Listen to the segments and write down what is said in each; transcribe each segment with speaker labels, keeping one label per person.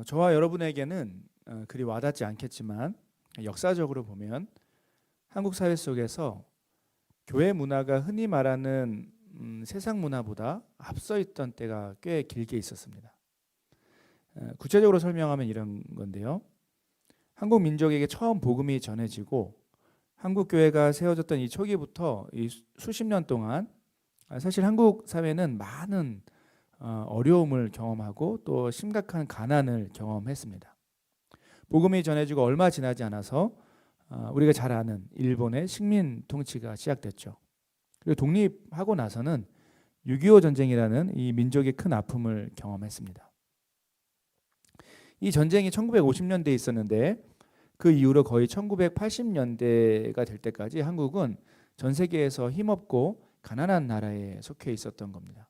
Speaker 1: 저와 여러분에게는 그리 와닿지 않겠지만 역사적으로 보면 한국 사회 속에서 교회 문화가 흔히 말하는 세상 문화보다 앞서 있던 때가 꽤 길게 있었습니다. 구체적으로 설명하면 이런 건데요. 한국 민족에게 처음 복음이 전해지고 한국 교회가 세워졌던 이 초기부터 이 수십 년 동안 사실 한국 사회는 많은 어려움을 경험하고 또 심각한 가난을 경험했습니다. 복음이 전해지고 얼마 지나지 않아서 우리가 잘 아는 일본의 식민 통치가 시작됐죠. 그리고 독립하고 나서는 6.25 전쟁이라는 이 민족의 큰 아픔을 경험했습니다. 이 전쟁이 1950년대에 있었는데 그 이후로 거의 1980년대가 될 때까지 한국은 전 세계에서 힘없고 가난한 나라에 속해 있었던 겁니다.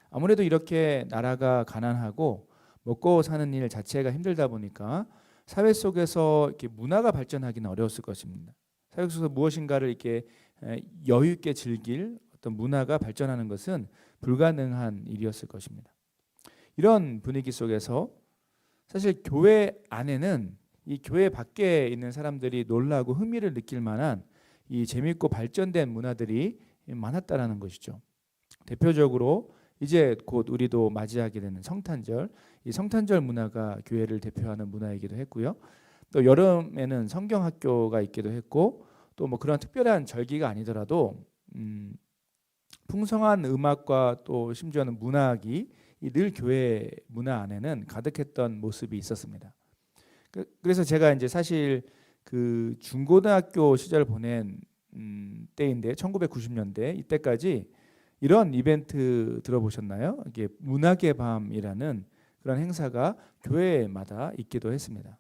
Speaker 1: 아무래도 이렇게 나라가 가난하고 먹고 사는 일 자체가 힘들다 보니까 사회 속에서 이렇게 문화가 발전하기는 어려웠을 것입니다. 사회 속에서 무엇인가를 이렇게 여유 있게 즐길 어떤 문화가 발전하는 것은 불가능한 일이었을 것입니다. 이런 분위기 속에서 사실 교회 안에는 이 교회 밖에 있는 사람들이 놀라고 흥미를 느낄 만한 이 재미있고 발전된 문화들이 많았다라는 것이죠. 대표적으로 이제 곧 우리도 맞이하게 되는 성탄절, 이 성탄절 문화가 교회를 대표하는 문화이기도 했고요. 또 여름에는 성경학교가 있기도 했고, 또 뭐 그런 특별한 절기가 아니더라도 풍성한 음악과 또 심지어는 문학이 늘 교회 문화 안에는 가득했던 모습이 있었습니다. 그래서 제가 이제 사실 그 중고등학교 시절 보낸 때인데 1990년대 이때까지 이런 이벤트 들어보셨나요? 이게 문학의 밤이라는 그런 행사가 교회마다 있기도 했습니다.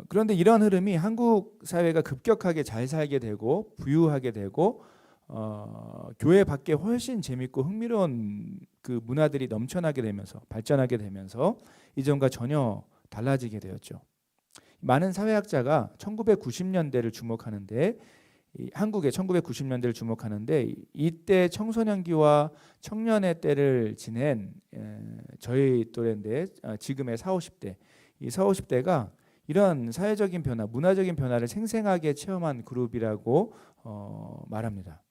Speaker 1: 그런데 이런 흐름이 한국 사회가 급격하게 잘 살게 되고 부유하게 되고 교회 밖에 훨씬 재밌고 흥미로운 그 문화들이 넘쳐나게 되면서 발전하게 되면서 이전과 전혀 달라지게 되었죠. 많은 사회학자가 1990년대를 주목하는데 한국의 1990년대를 주목하는데 이때 청소년기와 청년의 때를 지낸 저희 또래인데 지금의 40, 50대 이 40, 50대가 이런 사회적인 변화, 문화적인 변화를 생생하게 체험한 그룹이라고 말합니다.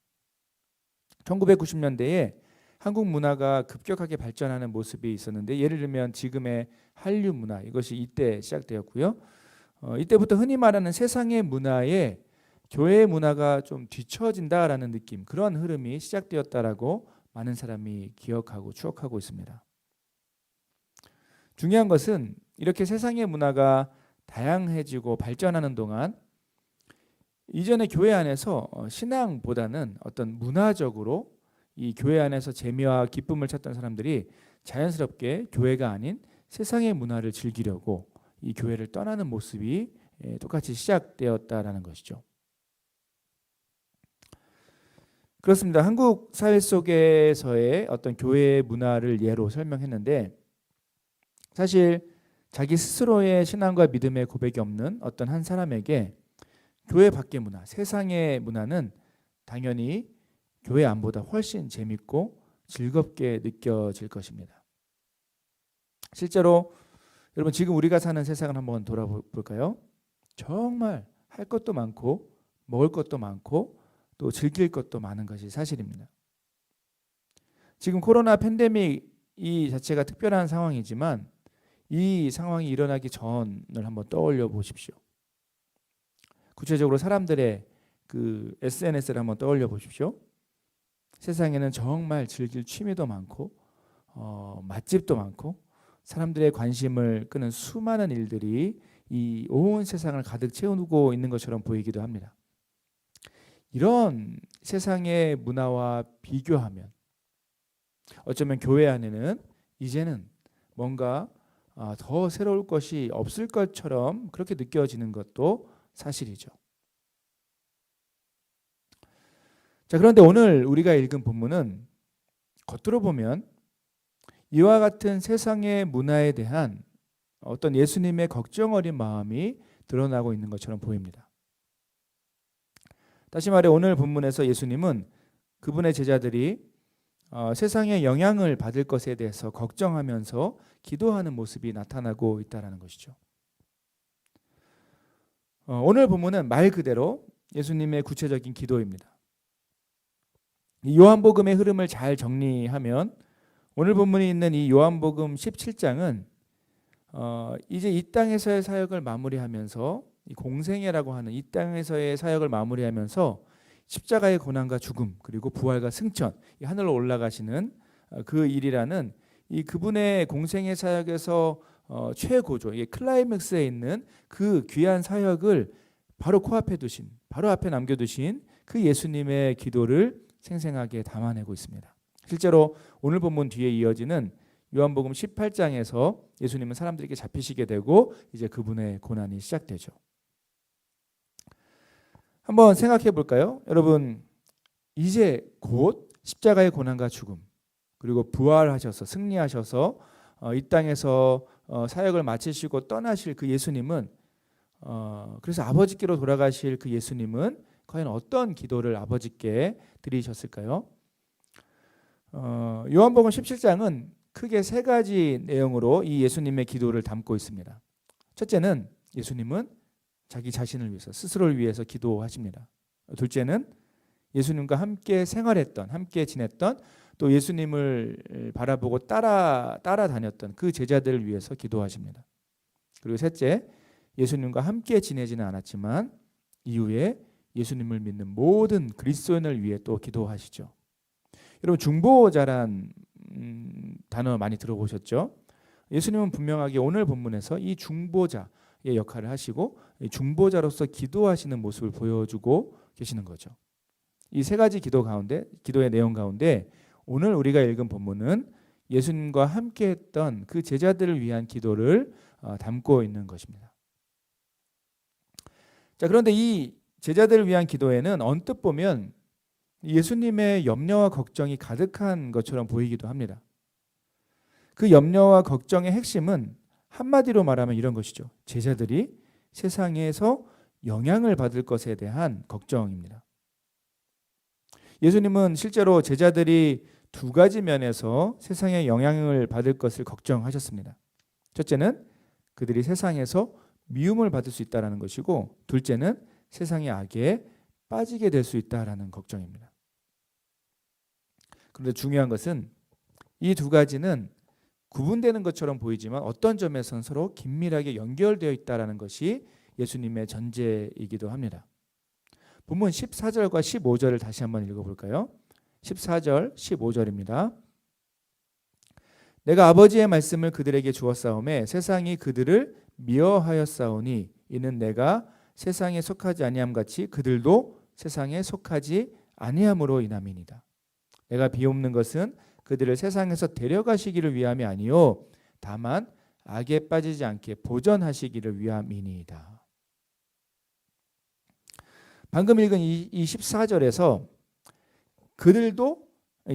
Speaker 1: 1990년대에 한국 문화가 급격하게 발전하는 모습이 있었는데 예를 들면 지금의 한류 문화 이것이 이때 시작되었고요. 이때부터 흔히 말하는 세상의 문화에 교회의 문화가 좀 뒤처진다라는 느낌, 그런 흐름이 시작되었다라고 많은 사람이 기억하고 추억하고 있습니다. 중요한 것은 이렇게 세상의 문화가 다양해지고 발전하는 동안 이전의 교회 안에서 신앙보다는 어떤 문화적으로 이 교회 안에서 재미와 기쁨을 찾던 사람들이 자연스럽게 교회가 아닌 세상의 문화를 즐기려고 이 교회를 떠나는 모습이 똑같이 시작되었다라는 것이죠. 그렇습니다. 한국 사회 속에서의 어떤 교회의 문화를 예로 설명했는데 사실 자기 스스로의 신앙과 믿음의 고백이 없는 어떤 한 사람에게 교회 밖의 문화, 세상의 문화는 당연히 교회 안보다 훨씬 재밌고 즐겁게 느껴질 것입니다. 실제로 여러분 지금 우리가 사는 세상을 한번 돌아볼까요? 정말 할 것도 많고 먹을 것도 많고 또 즐길 것도 많은 것이 사실입니다. 지금 코로나 팬데믹 이 자체가 특별한 상황이지만 이 상황이 일어나기 전을 한번 떠올려 보십시오. 구체적으로 사람들의 그 SNS를 한번 떠올려 보십시오. 세상에는 정말 즐길 취미도 많고 맛집도 많고 사람들의 관심을 끄는 수많은 일들이 이 온 세상을 가득 채우고 있는 것처럼 보이기도 합니다. 이런 세상의 문화와 비교하면 어쩌면 교회 안에는 이제는 뭔가 더 새로울 것이 없을 것처럼 그렇게 느껴지는 것도 사실이죠. 자, 그런데 오늘 우리가 읽은 본문은 겉으로 보면 이와 같은 세상의 문화에 대한 어떤 예수님의 걱정 어린 마음이 드러나고 있는 것처럼 보입니다. 다시 말해 오늘 본문에서 예수님은 그분의 제자들이 세상의 영향을 받을 것에 대해서 걱정하면서 기도하는 모습이 나타나고 있다는 것이죠. 오늘 본문은 말 그대로 예수님의 구체적인 기도입니다. 이 요한복음의 흐름을 잘 정리하면 오늘 본문이 있는 이 요한복음 17장은 이제 이 땅에서의 사역을 마무리하면서 이 공생애라고 하는 이 땅에서의 사역을 마무리하면서 십자가의 고난과 죽음 그리고 부활과 승천, 이 하늘로 올라가시는 그 일이라는 이 그분의 공생애 사역에서 최고조, 이 클라이맥스에 있는 그 귀한 사역을 바로 코앞에 두신, 바로 앞에 남겨두신 그 예수님의 기도를 생생하게 담아내고 있습니다. 실제로 오늘 본문 뒤에 이어지는 요한복음 18장에서 예수님은 사람들에게 잡히시게 되고 이제 그분의 고난이 시작되죠. 한번 생각해 볼까요? 여러분, 이제 곧 십자가의 고난과 죽음 그리고 부활하셔서 승리하셔서 이 땅에서 사역을 마치시고 떠나실 그 예수님은 그래서 아버지께로 돌아가실 그 예수님은 과연 어떤 기도를 아버지께 드리셨을까요? 요한복음 17장은 크게 세 가지 내용으로 이 예수님의 기도를 담고 있습니다. 첫째는 예수님은 자기 자신을 위해서, 스스로를 위해서 기도하십니다. 둘째는 예수님과 함께 생활했던, 함께 지냈던, 또 예수님을 바라보고 따라다녔던 그 제자들을 위해서 기도하십니다. 그리고 셋째, 예수님과 함께 지내지는 않았지만 이후에 예수님을 믿는 모든 그리스도인을 위해 또 기도하시죠. 여러분, 중보자란 단어 많이 들어보셨죠? 예수님은 분명하게 오늘 본문에서 이 중보자의 역할을 하시고 중보자로서 기도하시는 모습을 보여주고 계시는 거죠. 이 세 가지 기도의 내용 가운데 오늘 우리가 읽은 본문은 예수님과 함께했던 그 제자들을 위한 기도를 담고 있는 것입니다. 자, 그런데 이 제자들을 위한 기도에는 언뜻 보면 예수님의 염려와 걱정이 가득한 것처럼 보이기도 합니다. 그 염려와 걱정의 핵심은 한마디로 말하면 이런 것이죠. 제자들이 세상에서 영향을 받을 것에 대한 걱정입니다. 예수님은 실제로 제자들이 두 가지 면에서 세상에 영향을 받을 것을 걱정하셨습니다. 첫째는 그들이 세상에서 미움을 받을 수 있다는 것이고, 둘째는 세상의 악에 빠지게 될 수 있다는 걱정입니다. 그런데 중요한 것은 이 두 가지는 구분되는 것처럼 보이지만 어떤 점에서는 서로 긴밀하게 연결되어 있다는 것이 예수님의 전제이기도 합니다. 본문 14절과 15절을 다시 한번 읽어볼까요? 14절, 15절입니다. 내가 아버지의 말씀을 그들에게 주었사오매 세상이 그들을 미워하였사오니 이는 내가 세상에 속하지 아니함 같이 그들도 세상에 속하지 아니함으로 인함이니이다. 내가 비옵는 것은 그들을 세상에서 데려가시기를 위함이 아니요 다만 악에 빠지지 않게 보전하시기를 위함이니이다. 방금 읽은 이 14절에서 그들도,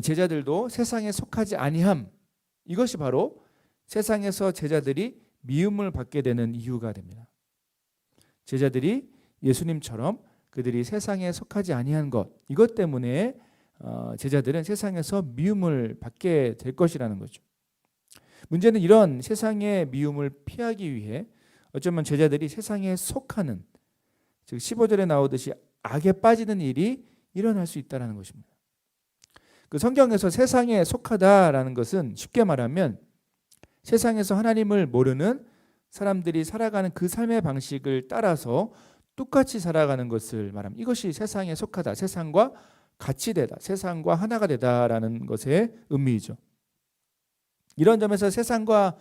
Speaker 1: 제자들도 세상에 속하지 아니함, 이것이 바로 세상에서 제자들이 미움을 받게 되는 이유가 됩니다. 제자들이 예수님처럼 그들이 세상에 속하지 아니한 것, 이것 때문에 제자들은 세상에서 미움을 받게 될 것이라는 거죠. 문제는 이런 세상의 미움을 피하기 위해 어쩌면 제자들이 세상에 속하는, 즉 15절에 나오듯이 악에 빠지는 일이 일어날 수 있다는 것입니다. 그 성경에서 세상에 속하다라는 것은 쉽게 말하면 세상에서 하나님을 모르는 사람들이 살아가는 그 삶의 방식을 따라서 똑같이 살아가는 것을 말합니다. 이것이 세상에 속하다, 세상과 같이 되다, 세상과 하나가 되다라는 것의 의미이죠. 이런 점에서 세상과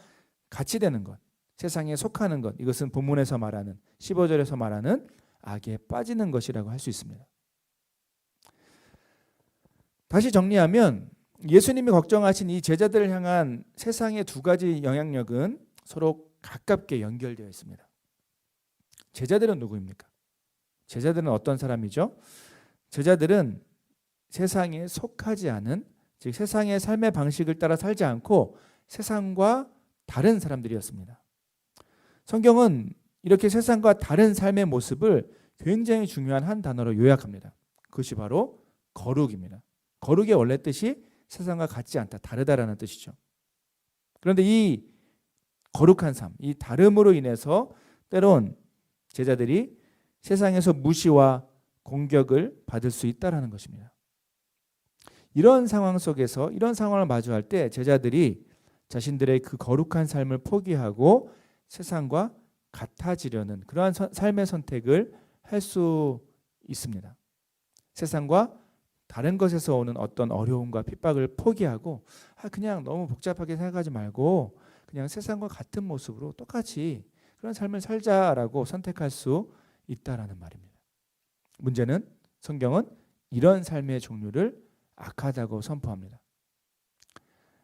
Speaker 1: 같이 되는 것, 세상에 속하는 것, 이것은 본문에서 말하는 15절에서 말하는 악에 빠지는 것이라고 할 수 있습니다. 다시 정리하면 예수님이 걱정하신 이 제자들을 향한 세상의 두 가지 영향력은 서로 가깝게 연결되어 있습니다. 제자들은 누구입니까? 제자들은 어떤 사람이죠? 제자들은 세상에 속하지 않은, 즉 세상의 삶의 방식을 따라 살지 않고 세상과 다른 사람들이었습니다. 성경은 이렇게 세상과 다른 삶의 모습을 굉장히 중요한 한 단어로 요약합니다. 그것이 바로 거룩입니다. 거룩의 원래 뜻이 세상과 같지 않다, 다르다라는 뜻이죠. 그런데 이 거룩한 삶, 이 다름으로 인해서 때론 제자들이 세상에서 무시와 공격을 받을 수 있다라는 것입니다. 이런 상황 속에서 이런 상황을 마주할 때 제자들이 자신들의 그 거룩한 삶을 포기하고 세상과 같아지려는 그러한 삶의 선택을 할 수 있습니다. 세상과 다른 것에서 오는 어떤 어려움과 핍박을 포기하고 그냥 너무 복잡하게 생각하지 말고 그냥 세상과 같은 모습으로 똑같이 그런 삶을 살자라고 선택할 수 있다라는 말입니다. 문제는 성경은 이런 삶의 종류를 악하다고 선포합니다.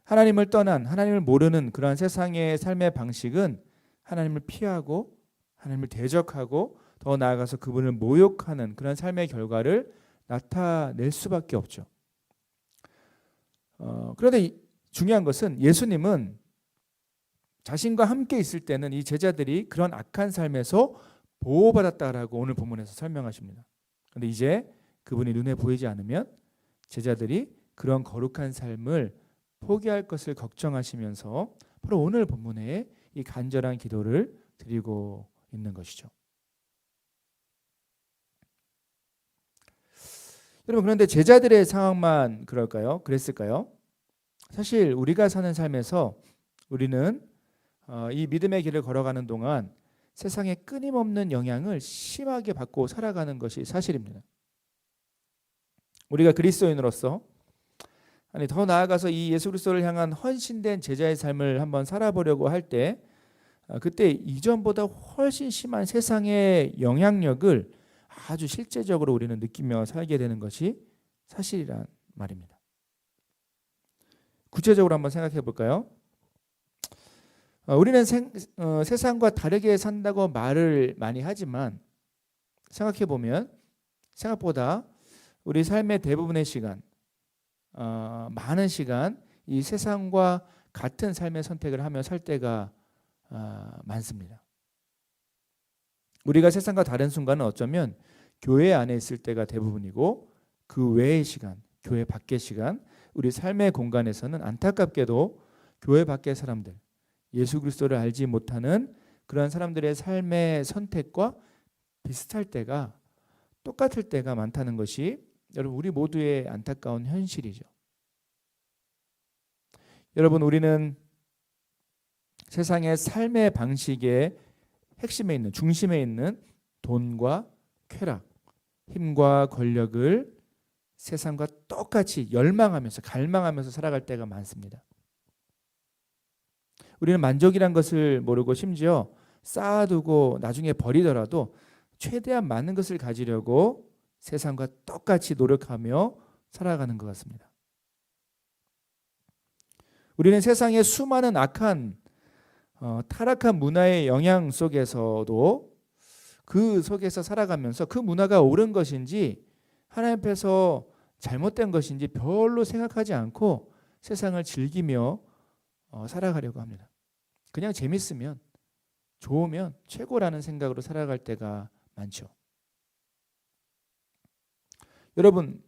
Speaker 1: 하나님을 떠난, 하나님을 모르는 그러한 세상의 삶의 방식은 하나님을 피하고 하나님을 대적하고 더 나아가서 그분을 모욕하는 그런 삶의 결과를 나타낼 수밖에 없죠. 그런데 중요한 것은 예수님은 자신과 함께 있을 때는 이 제자들이 그런 악한 삶에서 보호받았다라고 오늘 본문에서 설명하십니다. 그런데 이제 그분이 눈에 보이지 않으면 제자들이 그런 거룩한 삶을 포기할 것을 걱정하시면서 바로 오늘 본문에 이 간절한 기도를 드리고 있는 것이죠. 여러분, 그런데 제자들의 상황만 그랬을까요? 사실 우리가 사는 삶에서 우리는 이 믿음의 길을 걸어가는 동안 세상의 끊임없는 영향을 심하게 받고 살아가는 것이 사실입니다. 우리가 그리스도인으로서 더 나아가서 이 예수 그리스도를 향한 헌신된 제자의 삶을 한번 살아보려고 할 때 그때 이전보다 훨씬 심한 세상의 영향력을 아주 실제적으로 우리는 느끼며 살게 되는 것이 사실이란 말입니다. 구체적으로 한번 생각해 볼까요? 우리는 세상과 다르게 산다고 말을 많이 하지만 생각해 보면 생각보다 우리 삶의 대부분의 시간, 많은 시간 이 세상과 같은 삶의 선택을 하며 살 때가 많습니다. 우리가 세상과 다른 순간은 어쩌면 교회 안에 있을 때가 대부분이고 그 외의 시간, 교회 밖의 시간, 우리 삶의 공간에서는 안타깝게도 교회 밖의 사람들, 예수 그리스도를 알지 못하는 그런 사람들의 삶의 선택과 비슷할 때가, 똑같을 때가 많다는 것이 여러분 우리 모두의 안타까운 현실이죠. 여러분, 우리는 세상의 삶의 방식의 핵심에 있는, 중심에 있는 돈과 쾌락, 힘과 권력을 세상과 똑같이 열망하면서 갈망하면서 살아갈 때가 많습니다. 우리는 만족이란 것을 모르고 심지어 쌓아두고 나중에 버리더라도 최대한 많은 것을 가지려고 세상과 똑같이 노력하며 살아가는 것 같습니다. 우리는 세상의 수많은 악한 타락한 문화의 영향 속에서도 그 속에서 살아가면서 그 문화가 옳은 것인지 하나님 앞에서 잘못된 것인지 별로 생각하지 않고 세상을 즐기며 살아가려고 합니다. 그냥 재밌으면 좋으면 최고라는 생각으로 살아갈 때가 많죠. 여러분,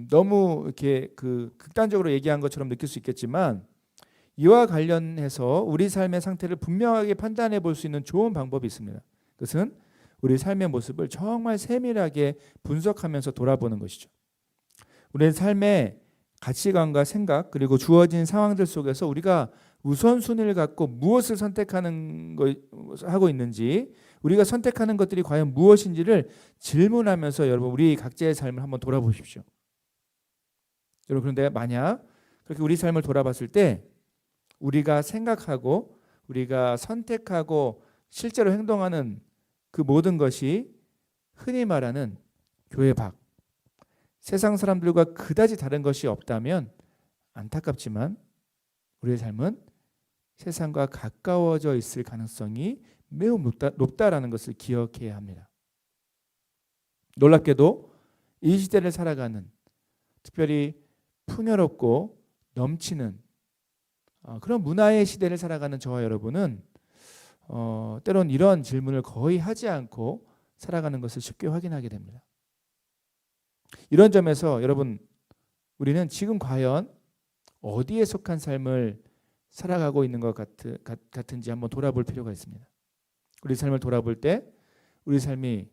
Speaker 1: 너무 이렇게 극단적으로 얘기한 것처럼 느낄 수 있겠지만 이와 관련해서 우리 삶의 상태를 분명하게 판단해 볼 수 있는 좋은 방법이 있습니다. 그것은 우리 삶의 모습을 정말 세밀하게 분석하면서 돌아보는 것이죠. 우리의 삶의 가치관과 생각 그리고 주어진 상황들 속에서 우리가 우선순위를 갖고 무엇을 하고 있는지, 우리가 선택하는 것들이 과연 무엇인지를 질문하면서 여러분 우리 각자의 삶을 한번 돌아보십시오. 여러분, 그런데 만약 그렇게 우리 삶을 돌아봤을 때 우리가 생각하고 우리가 선택하고 실제로 행동하는 그 모든 것이 흔히 말하는 교회 밖, 세상 사람들과 그다지 다른 것이 없다면 안타깝지만 우리의 삶은 세상과 가까워져 있을 가능성이 매우 높다라는 것을 기억해야 합니다. 놀랍게도 이 시대를 살아가는, 특별히 풍요롭고 넘치는 그런 문화의 시대를 살아가는 저와 여러분은 때론 이런 질문을 거의 하지 않고 살아가는 것을 쉽게 확인하게 됩니다. 이런 점에서 여러분, 우리는 지금 과연 어디에 속한 삶을 살아가고 있는 것 같은지 한번 돌아볼 필요가 있습니다. 우리 삶을 돌아볼 때 우리 삶이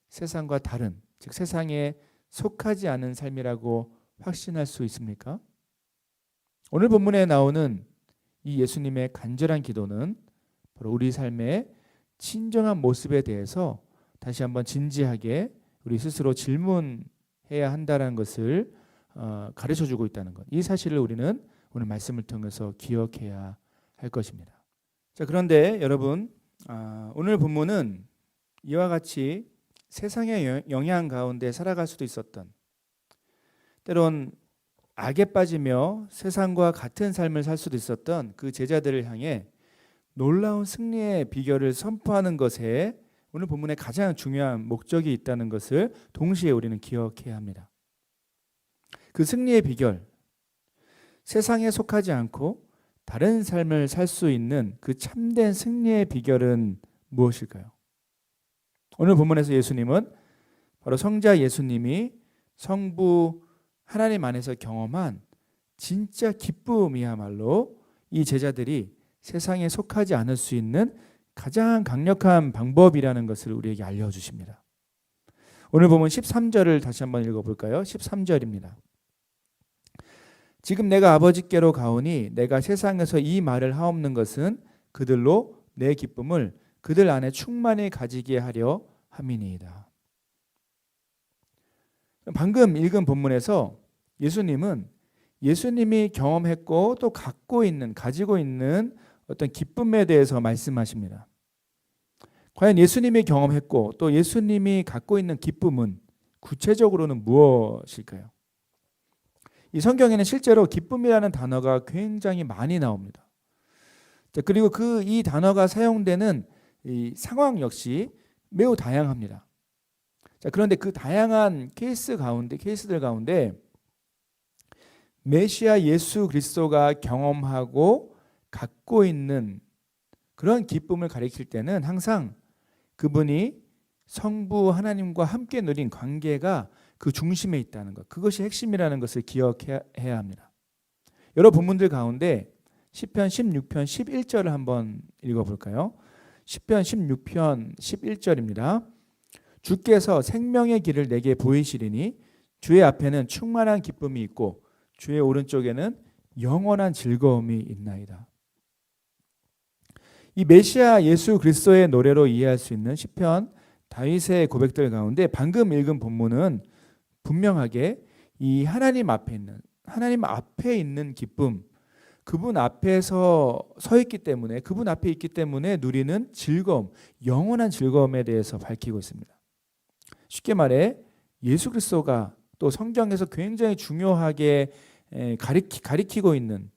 Speaker 1: 세상과 다른, 즉 세상에 속하지 않은 삶이라고 확신할 수 있습니까? 오늘 본문에 나오는 이 예수님의 간절한 기도는 바로 우리 삶의 진정한 모습에 대해서 다시 한번 진지하게 우리 스스로 질문해야 한다는 것을 가르쳐주고 있다는 것. 이 사실을 우리는 오늘 말씀을 통해서 기억해야 할 것입니다. 자, 그런데 여러분, 오늘 본문은 이와 같이 세상의 영향 가운데 살아갈 수도 있었던, 때론 악에 빠지며 세상과 같은 삶을 살 수도 있었던 그 제자들을 향해 놀라운 승리의 비결을 선포하는 것에 오늘 본문에 가장 중요한 목적이 있다는 것을 동시에 우리는 기억해야 합니다. 그 승리의 비결, 세상에 속하지 않고 다른 삶을 살 수 있는 그 참된 승리의 비결은 무엇일까요? 오늘 본문에서 예수님은 바로 성자 예수님이 성부 하나님 안에서 경험한 진짜 기쁨이야말로 이 제자들이 세상에 속하지 않을 수 있는 가장 강력한 방법이라는 것을 우리에게 알려주십니다. 오늘 보면 13절을 다시 한번 읽어볼까요? 13절입니다. 지금 내가 아버지께로 가오니 내가 세상에서 이 말을 하옵는 것은 그들로 내 기쁨을 그들 안에 충만히 가지게 하려 함이니이다. 방금 읽은 본문에서 예수님이 경험했고 또 가지고 있는 어떤 기쁨에 대해서 말씀하십니다. 과연 예수님이 경험했고 또 예수님이 갖고 있는 기쁨은 구체적으로는 무엇일까요? 이 성경에는 실제로 기쁨이라는 단어가 굉장히 많이 나옵니다. 그리고 이 단어가 사용되는 이 상황 역시 매우 다양합니다. 그런데 그 다양한 케이스들 가운데 메시아 예수 그리스도가 경험하고 갖고 있는 그런 기쁨을 가리킬 때는 항상 그분이 성부 하나님과 함께 누린 관계가 그 중심에 있다는 것, 그것이 핵심이라는 것을 기억해야 합니다. 여러 본문들 가운데 시편 16편 11절을 한번 읽어볼까요? 시편 16편 11절입니다. 주께서 생명의 길을 내게 보이시리니 주의 앞에는 충만한 기쁨이 있고 주의 오른쪽에는 영원한 즐거움이 있나이다. 이 메시아 예수 그리스도의 노래로 이해할 수 있는 시편 다윗의 고백들 가운데 방금 읽은 본문은 분명하게 이 하나님 앞에 있는 기쁨, 그분 앞에서 서 있기 때문에, 그분 앞에 있기 때문에 누리는 즐거움, 영원한 즐거움에 대해서 밝히고 있습니다. 쉽게 말해 예수 그리스도가 또 성경에서 굉장히 중요하게 가리키고 있는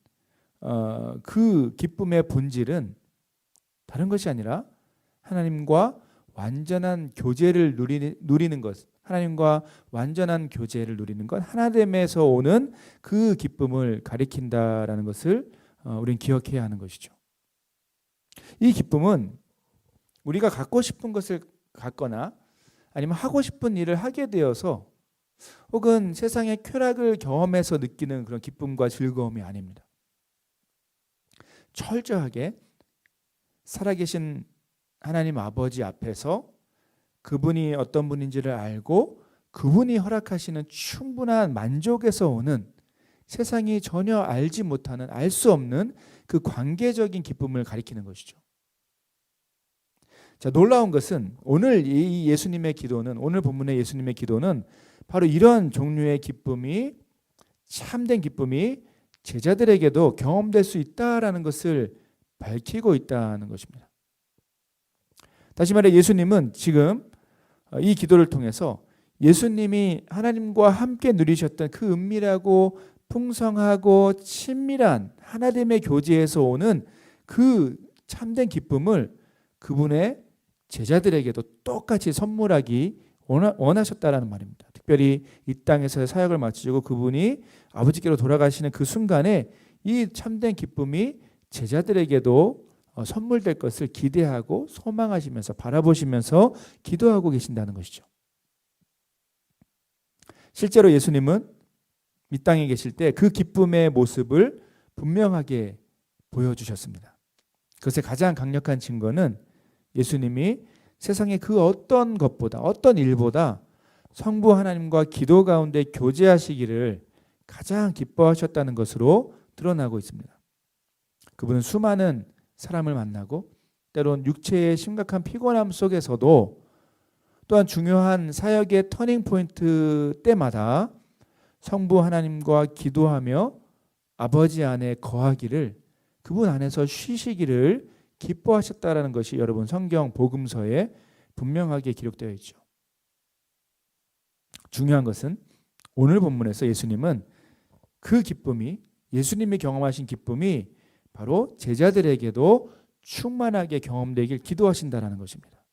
Speaker 1: 그 기쁨의 본질은 다른 것이 아니라 하나님과 완전한 교제를 누리는 것, 하나님과 완전한 교제를 누리는 것, 하나됨에서 오는 그 기쁨을 가리킨다라는 것을 우리는 기억해야 하는 것이죠. 이 기쁨은 우리가 갖고 싶은 것을 갖거나 아니면 하고 싶은 일을 하게 되어서 혹은 세상의 쾌락을 경험해서 느끼는 그런 기쁨과 즐거움이 아닙니다. 철저하게 살아계신 하나님 아버지 앞에서 그분이 어떤 분인지를 알고 그분이 허락하시는 충분한 만족에서 오는 세상이 전혀 알지 못하는, 알 수 없는 그 관계적인 기쁨을 가리키는 것이죠. 자, 놀라운 것은 오늘 이 예수님의 기도는, 오늘 본문의 예수님의 기도는 바로 이런 종류의 기쁨이, 참된 기쁨이 제자들에게도 경험될 수 있다라는 것을 밝히고 있다는 것입니다. 다시 말해 예수님은 지금 이 기도를 통해서 예수님이 하나님과 함께 누리셨던 그 은밀하고 풍성하고 친밀한 하나됨의 교제에서 오는 그 참된 기쁨을 그분의 제자들에게도 똑같이 선물하기 원하셨다라는 말입니다. 특별히 이 땅에서의 사역을 마치고 그분이 아버지께로 돌아가시는 그 순간에 이 참된 기쁨이 제자들에게도 선물될 것을 기대하고 소망하시면서 바라보시면서 기도하고 계신다는 것이죠. 실제로 예수님은 이 땅에 계실 때 그 기쁨의 모습을 분명하게 보여주셨습니다. 그것의 가장 강력한 증거는 예수님이 세상의 그 어떤 것보다, 어떤 일보다 성부 하나님과 기도 가운데 교제하시기를 가장 기뻐하셨다는 것으로 드러나고 있습니다. 그분은 수많은 사람을 만나고 때론 육체의 심각한 피곤함 속에서도 또한 중요한 사역의 터닝 포인트 때마다 성부 하나님과 기도하며 아버지 안에 거하기를, 그분 안에서 쉬시기를 기뻐하셨다라는 것이 여러분 성경 복음서에 분명하게 기록되어 있죠. 중요한 것은 오늘 본문에서 예수님은 그 기쁨이, 예수님이 경험하신 기쁨이 바로 제자들에게도 충만하게 경험되길 기도하신다라는 것입니다.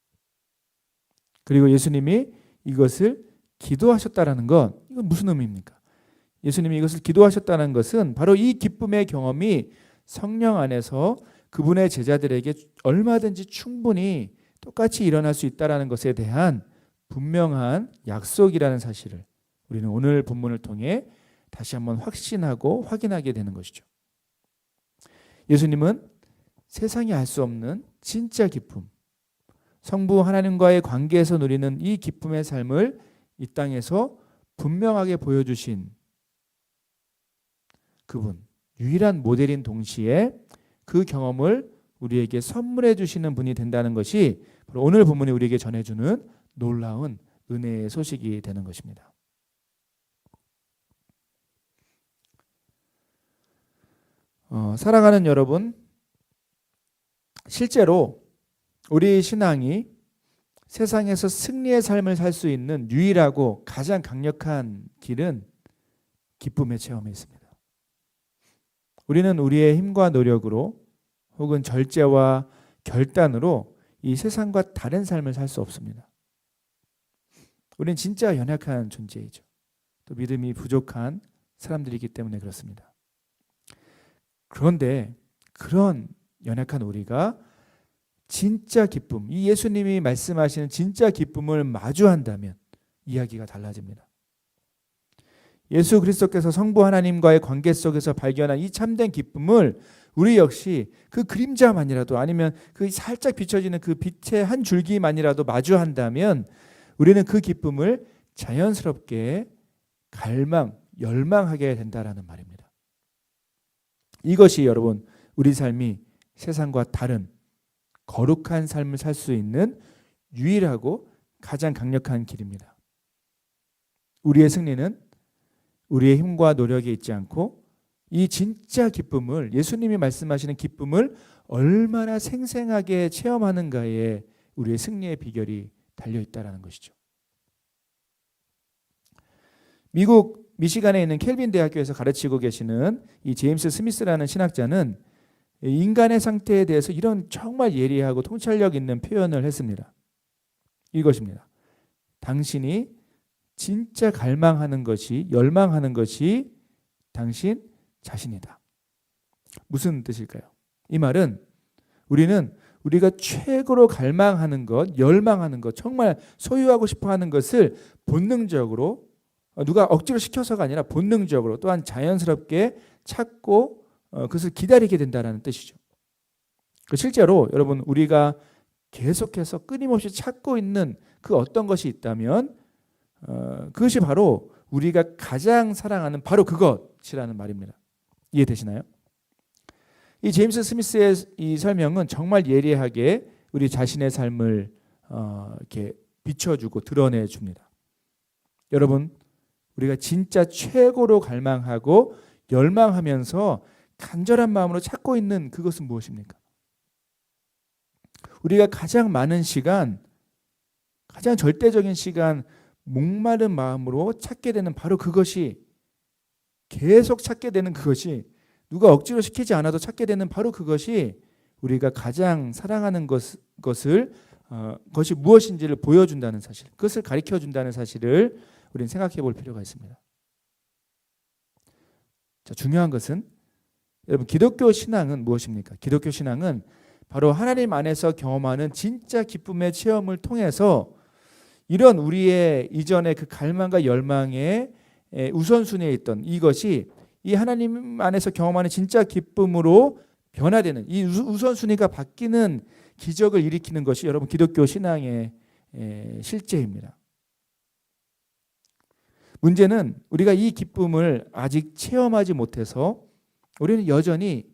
Speaker 1: 그리고 예수님이 이것을 기도하셨다라는 건 이건 무슨 의미입니까? 예수님이 이것을 기도하셨다는 것은 바로 이 기쁨의 경험이 성령 안에서 그분의 제자들에게 얼마든지 충분히 똑같이 일어날 수 있다라는 것에 대한 분명한 약속이라는 사실을 우리는 오늘 본문을 통해 다시 한번 확신하고 확인하게 되는 것이죠. 예수님은 세상이 알 수 없는 진짜 기쁨, 성부 하나님과의 관계에서 누리는 이 기쁨의 삶을 이 땅에서 분명하게 보여주신 그분, 유일한 모델인 동시에 그 경험을 우리에게 선물해 주시는 분이 된다는 것이 바로 오늘 본문이 우리에게 전해주는 놀라운 은혜의 소식이 되는 것입니다. 사랑하는 여러분, 실제로 우리 신앙이 세상에서 승리의 삶을 살 수 있는 유일하고 가장 강력한 길은 기쁨의 체험에 있습니다. 우리는 우리의 힘과 노력으로 혹은 절제와 결단으로 이 세상과 다른 삶을 살 수 없습니다. 우리는 진짜 연약한 존재이죠. 또 믿음이 부족한 사람들이기 때문에 그렇습니다. 그런데 그런 연약한 우리가 진짜 기쁨, 이 예수님이 말씀하시는 진짜 기쁨을 마주한다면 이야기가 달라집니다. 예수 그리스도께서 성부 하나님과의 관계 속에서 발견한 이 참된 기쁨을 우리 역시 그 그림자만이라도, 아니면 그 살짝 비춰지는 그 빛의 한 줄기만이라도 마주한다면 우리는 그 기쁨을 자연스럽게 열망하게 된다라는 말입니다. 이것이 여러분 우리 삶이 세상과 다른 거룩한 삶을 살 수 있는 유일하고 가장 강력한 길입니다. 우리의 승리는 우리의 힘과 노력에 있지 않고 이 진짜 기쁨을, 예수님이 말씀하시는 기쁨을 얼마나 생생하게 체험하는가에 우리의 승리의 비결이 달려있다는 것이죠. 미국 미시간에 있는 켈빈 대학교에서 가르치고 계시는 이 제임스 스미스라는 신학자는 인간의 상태에 대해서 이런 정말 예리하고 통찰력 있는 표현을 했습니다. 이것입니다. 당신이 진짜 갈망하는 것이, 열망하는 것이 당신 자신이다. 무슨 뜻일까요? 이 말은 우리가 최고로 갈망하는 것, 열망하는 것, 정말 소유하고 싶어 하는 것을 본능적으로, 누가 억지로 시켜서가 아니라 본능적으로 또한 자연스럽게 찾고 그것을 기다리게 된다는 뜻이죠. 실제로 여러분 우리가 계속해서 끊임없이 찾고 있는 그 어떤 것이 있다면 그것이 바로 우리가 가장 사랑하는 바로 그것이라는 말입니다. 이해되시나요? 이 제임스 스미스의 이 설명은 정말 예리하게 우리 자신의 삶을 이렇게 비춰주고 드러내줍니다. 여러분, 우리가 진짜 최고로 갈망하고 열망하면서 간절한 마음으로 찾고 있는 그것은 무엇입니까? 우리가 가장 많은 시간, 가장 절대적인 시간, 목마른 마음으로 찾게 되는 바로 그것이, 계속 찾게 되는 그것이, 누가 억지로 시키지 않아도 찾게 되는 바로 그것이 우리가 가장 사랑하는 것이 무엇인지를 보여준다는 사실, 그것을 가르쳐준다는 사실을 우리는 생각해 볼 필요가 있습니다. 자, 중요한 것은 여러분, 기독교 신앙은 무엇입니까? 기독교 신앙은 바로 하나님 안에서 경험하는 진짜 기쁨의 체험을 통해서 이런 우리의 이전의 그 갈망과 열망의 우선순위에 있던 이것이 이 하나님 안에서 경험하는 진짜 기쁨으로 변화되는 이 우선순위가 바뀌는 기적을 일으키는 것이 여러분 기독교 신앙의 실제입니다. 문제는 우리가 이 기쁨을 아직 체험하지 못해서 우리는 여전히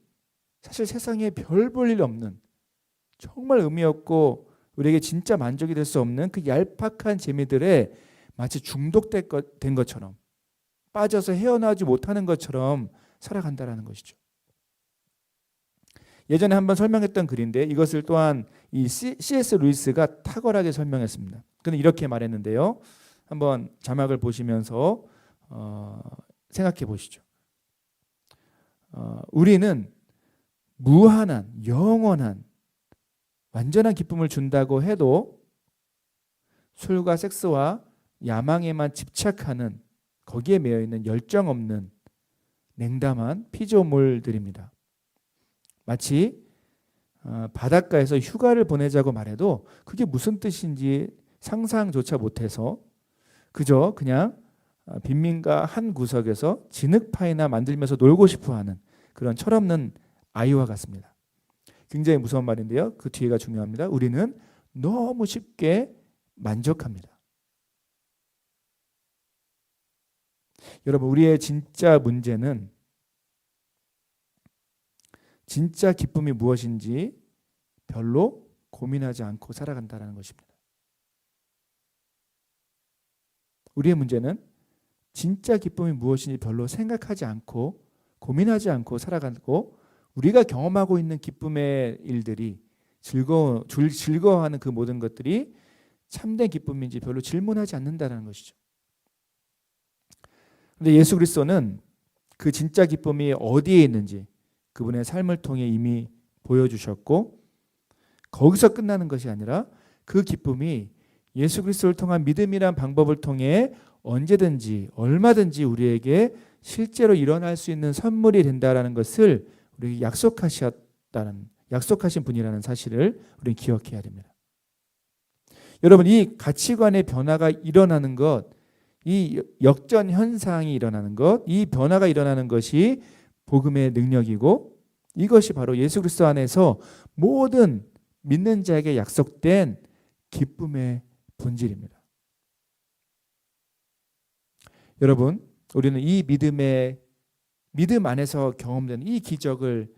Speaker 1: 사실 세상에 별 볼 일 없는 정말 의미 없고 우리에게 진짜 만족이 될 수 없는 그 얄팍한 재미들에 마치 중독된 것처럼 빠져서 헤어나오지 못하는 것처럼 살아간다는 것이죠. 예전에 한번 설명했던 글인데 이것을 또한 이 C.S. 루이스가 탁월하게 설명했습니다. 그는 이렇게 말했는데요. 한번 자막을 보시면서 생각해 보시죠. 우리는 무한한 영원한 완전한 기쁨을 준다고 해도 술과 섹스와 야망에만 집착하는 거기에 매여 있는 열정 없는 냉담한 피조물들입니다. 마치 바닷가에서 휴가를 보내자고 말해도 그게 무슨 뜻인지 상상조차 못해서 그저 그냥 빈민가 한 구석에서 진흙파이나 만들면서 놀고 싶어하는 그런 철없는 아이와 같습니다. 굉장히 무서운 말인데요. 그 뒤에가 중요합니다. 우리는 너무 쉽게 만족합니다. 여러분, 우리의 진짜 문제는 진짜 기쁨이 무엇인지 별로 고민하지 않고 살아간다는 것입니다. 우리의 문제는 진짜 기쁨이 무엇인지 별로 생각하지 않고 고민하지 않고 살아가고 우리가 경험하고 있는 기쁨의 일들이 즐거워하는 그 모든 것들이 참된 기쁨인지 별로 질문하지 않는다는 것이죠. 그런데 예수 그리스도는 그 진짜 기쁨이 어디에 있는지 그분의 삶을 통해 이미 보여주셨고 거기서 끝나는 것이 아니라 그 기쁨이 예수 그리스도를 통한 믿음이란 방법을 통해 언제든지 얼마든지 우리에게 실제로 일어날 수 있는 선물이 된다라는 것을 우리에게 약속하신 분이라는 사실을 우리는 기억해야 됩니다. 여러분, 이 가치관의 변화가 일어나는 것, 이 역전 현상이 일어나는 것, 이 변화가 일어나는 것이 복음의 능력이고 이것이 바로 예수 그리스도 안에서 모든 믿는 자에게 약속된 기쁨의 본질입니다. 여러분, 우리는 이 믿음 안에서 경험되는 이 기적을,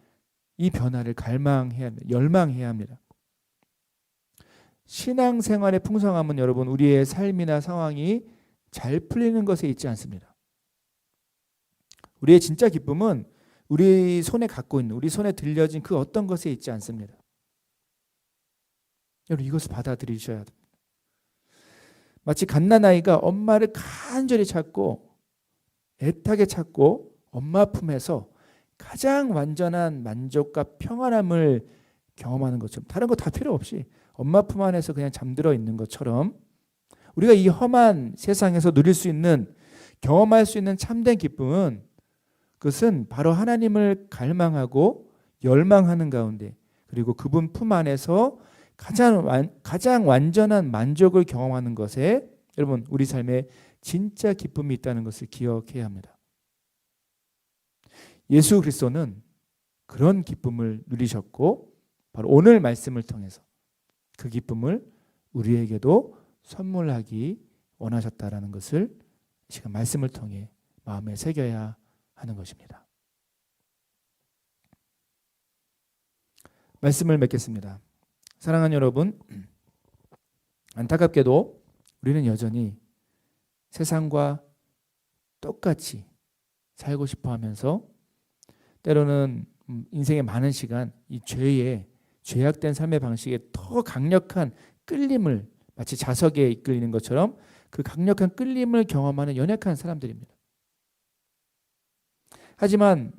Speaker 1: 이 변화를 갈망해야 합니다. 열망해야 합니다. 신앙생활의 풍성함은 여러분 우리의 삶이나 상황이 잘 풀리는 것에 있지 않습니다. 우리의 진짜 기쁨은 우리 손에 갖고 있는, 우리 손에 들려진 그 어떤 것에 있지 않습니다. 여러분, 이것을 받아들이셔야 됩니다. 마치 갓난아이가 엄마를 간절히 찾고 애타게 찾고 엄마 품에서 가장 완전한 만족과 평안함을 경험하는 것처럼, 다른 거 다 필요 없이 엄마 품 안에서 그냥 잠들어 있는 것처럼 우리가 이 험한 세상에서 누릴 수 있는, 경험할 수 있는 참된 기쁨은 그것은 바로 하나님을 갈망하고 열망하는 가운데 그리고 그분 품 안에서 가장 완전한 만족을 경험하는 것에 여러분 우리 삶에 진짜 기쁨이 있다는 것을 기억해야 합니다. 예수 그리스도는 그런 기쁨을 누리셨고 바로 오늘 말씀을 통해서 그 기쁨을 우리에게도 선물하기 원하셨다라는 것을 지금 말씀을 통해 마음에 새겨야 하는 것입니다. 말씀을 맺겠습니다. 사랑하는 여러분, 안타깝게도 우리는 여전히 세상과 똑같이 살고 싶어 하면서 때로는 인생의 많은 시간 이 죄악된 삶의 방식에 더 강력한 끌림을 마치 자석에 이끌리는 것처럼 그 강력한 끌림을 경험하는 연약한 사람들입니다. 하지만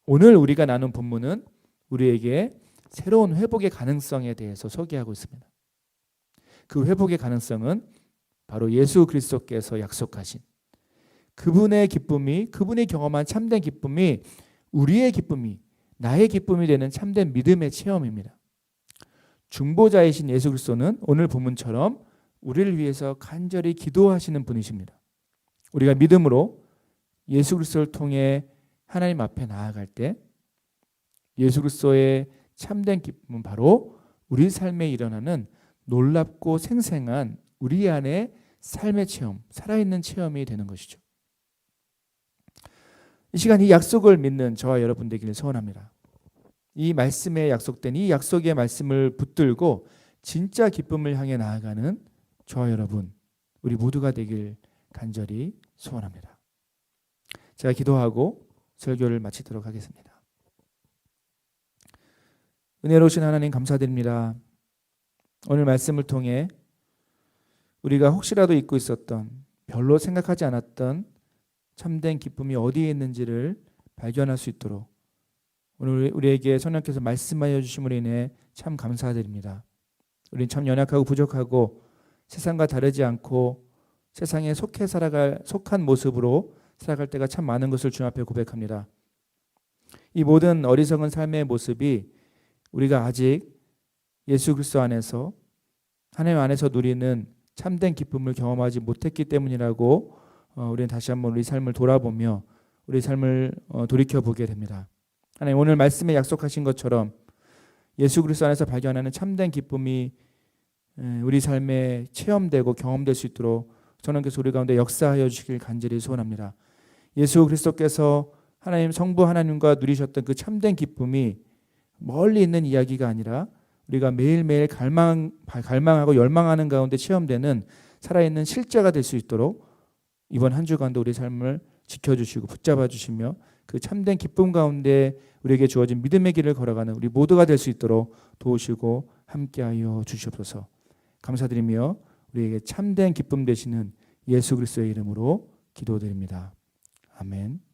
Speaker 1: 오늘 우리가 나눈 본문은 우리에게 새로운 회복의 가능성에 대해서 소개하고 있습니다. 그 회복의 가능성은 바로 예수 그리스도께서 약속하신 그분의 기쁨이, 그분이 경험한 참된 기쁨이 우리의 기쁨이, 나의 기쁨이 되는 참된 믿음의 체험입니다. 중보자이신 예수 그리스도는 오늘 본문처럼 우리를 위해서 간절히 기도하시는 분이십니다. 우리가 믿음으로 예수 그리스도를 통해 하나님 앞에 나아갈 때 예수 그리스도의 참된 기쁨은 바로 우리 삶에 일어나는 놀랍고 생생한 우리 안의 삶의 체험, 살아있는 체험이 되는 것이죠. 이 시간 이 약속을 믿는 저와 여러분 되기를 소원합니다. 이 말씀에 약속된 이 약속의 말씀을 붙들고 진짜 기쁨을 향해 나아가는 저와 여러분, 우리 모두가 되길 간절히 소원합니다. 제가 기도하고 설교를 마치도록 하겠습니다. 은혜로우신 하나님 감사드립니다. 오늘 말씀을 통해 우리가 혹시라도 잊고 있었던, 별로 생각하지 않았던 참된 기쁨이 어디에 있는지를 발견할 수 있도록 오늘 우리에게 성령께서 말씀하여 주심으로 인해 참 감사드립니다. 우리는 참 연약하고 부족하고 세상과 다르지 않고 세상에 속한 모습으로 살아갈 때가 참 많은 것을 주님 앞에 고백합니다. 이 모든 어리석은 삶의 모습이 우리가 아직 예수 그리스도 안에서 하나님 안에서 누리는 참된 기쁨을 경험하지 못했기 때문이라고 우리는 다시 한번 우리 삶을 돌아보며 우리 삶을 돌이켜보게 됩니다. 하나님, 오늘 말씀에 약속하신 것처럼 예수 그리스도 안에서 발견하는 참된 기쁨이 우리 삶에 체험되고 경험될 수 있도록 성령께서 우리 가운데 역사하여 주시길 간절히 소원합니다. 예수 그리스도께서 하나님 성부 하나님과 누리셨던 그 참된 기쁨이 멀리 있는 이야기가 아니라 우리가 매일매일 갈망하고 열망하는 가운데 체험되는 살아있는 실제가 될 수 있도록 이번 한 주간도 우리 삶을 지켜주시고 붙잡아 주시며 그 참된 기쁨 가운데 우리에게 주어진 믿음의 길을 걸어가는 우리 모두가 될 수 있도록 도우시고 함께하여 주시옵소서. 감사드리며 우리에게 참된 기쁨 되시는 예수 그리스도의 이름으로 기도드립니다. 아멘.